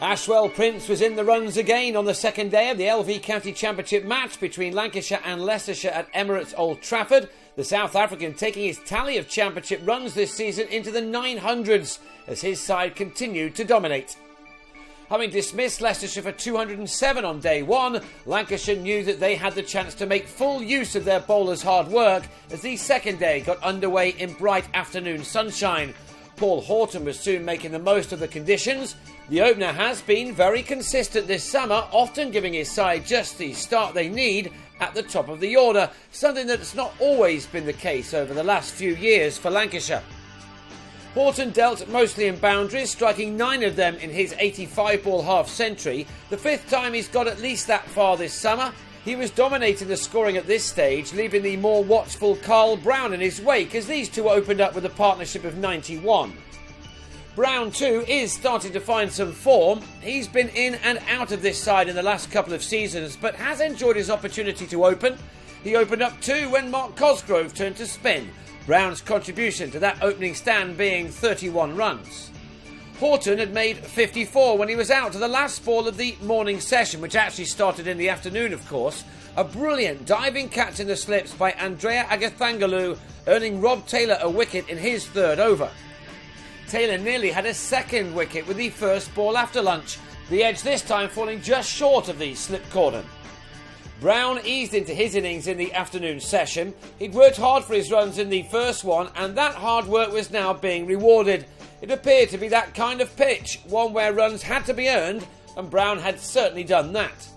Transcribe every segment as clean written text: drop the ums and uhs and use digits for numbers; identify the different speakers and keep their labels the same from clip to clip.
Speaker 1: Ashwell Prince was in the runs again on the second day of the LV County Championship match between Lancashire and Leicestershire at Emirates Old Trafford. The South African taking his tally of championship runs this season into the 900s as his side continued to dominate. Having dismissed Leicestershire for 207 on day one, Lancashire knew that they had the chance to make full use of their bowlers' hard work as the second day got underway in bright afternoon sunshine. Paul Horton was soon making the most of the conditions. The opener has been very consistent this summer, often giving his side just the start they need at the top of the order, something that's not always been the case over the last few years for Lancashire. Horton dealt mostly in boundaries, striking 9 of them in his 85-ball half-century, the 5th time he's got at least that far this summer. He was dominating the scoring at this stage, leaving the more watchful Carl Brown in his wake as these two opened up with a partnership of 91. Brown too is starting to find some form. He's been in and out of this side in the last couple of seasons, but has enjoyed his opportunity to open. He opened up too when Mark Cosgrove turned to spin, Brown's contribution to that opening stand being 31 runs. Horton had made 54 when he was out to the last ball of the morning session, which actually started in the afternoon, of course. A brilliant diving catch in the slips by Andrea Agathangalu, earning Rob Taylor a wicket in his 3rd over. Taylor nearly had a 2nd wicket with the first ball after lunch, the edge this time falling just short of the slip cordon. Brown eased into his innings in the afternoon session. He'd worked hard for his runs in the first one, and that hard work was now being rewarded. It appeared to be that kind of pitch, one where runs had to be earned, and Brown had certainly done that.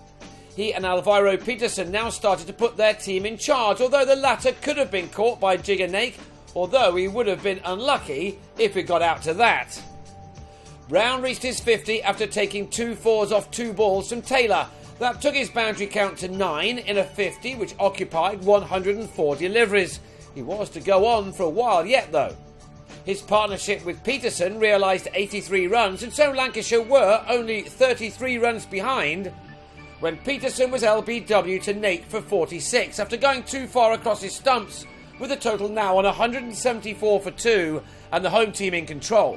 Speaker 1: He and Alvaro Peterson now started to put their team in charge, although the latter could have been caught by Jigger Naik, although he would have been unlucky if it got out to that. Brown reached his 50 after taking 2 fours off 2 balls from Taylor. That took his boundary count to 9 in a 50, which occupied 104 deliveries. He was to go on for a while yet, though. His partnership with Peterson realised 83 runs, and so Lancashire were only 33 runs behind when Peterson was LBW to Naik for 46 after going too far across his stumps, with the total now on 174 for 2 and the home team in control.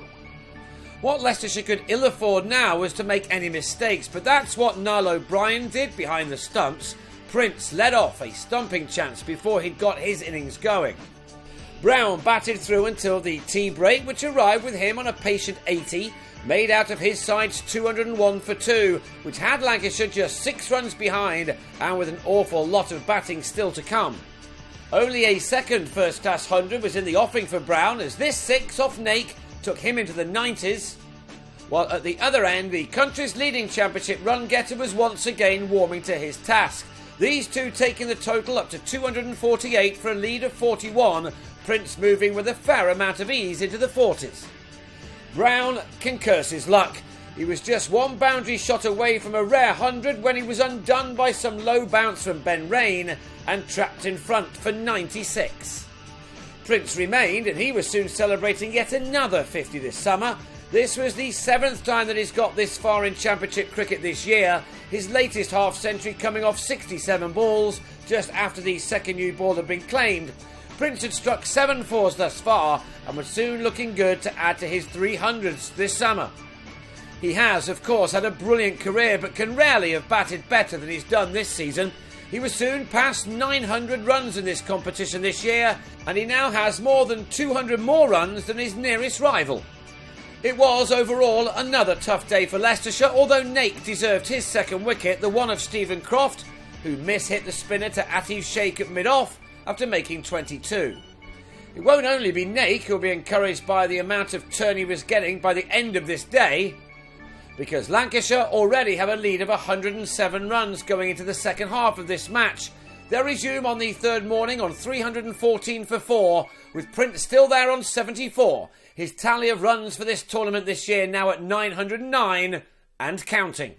Speaker 1: What Leicestershire could ill afford now was to make any mistakes, but that's what Niall O'Brien did behind the stumps. Prince led off a stumping chance before he'd got his innings going. Brown batted through until the tea break, which arrived with him on a patient 80, made out of his side's 201 for 2, which had Lancashire just 6 runs behind and with an awful lot of batting still to come. Only a second first-class 100 was in the offing for Brown, as this 6 off Naik took him into the 90s, while at the other end the country's leading championship run-getter was once again warming to his task. These two taking the total up to 248 for a lead of 41, Prince moving with a fair amount of ease into the 40s. Brown can curse his luck. He was just 1 boundary shot away from a rare 100 when he was undone by some low bounce from Ben Rain and trapped in front for 96. Prince remained, and he was soon celebrating yet another 50 this summer. This was the 7th time that he's got this far in Championship cricket this year, his latest half-century coming off 67 balls just after the second new ball had been claimed. Prince had struck 7 fours thus far and was soon looking good to add to his 300s this summer. He has, of course, had a brilliant career, but can rarely have batted better than he's done this season. He was soon past 900 runs in this competition this year, and he now has more than 200 more runs than his nearest rival. It was, overall, another tough day for Leicestershire, although Naik deserved his 2nd wicket, the one of Stephen Croft, who mishit the spinner to Atif Sheikh at mid-off after making 22. It won't only be Naik who'll be encouraged by the amount of turn he was getting by the end of this day, because Lancashire already have a lead of 107 runs going into the second half of this match. They'll resume on the 3rd morning on 314 for 4, with Prince still there on 74. His tally of runs for this tournament this year now at 909 and counting.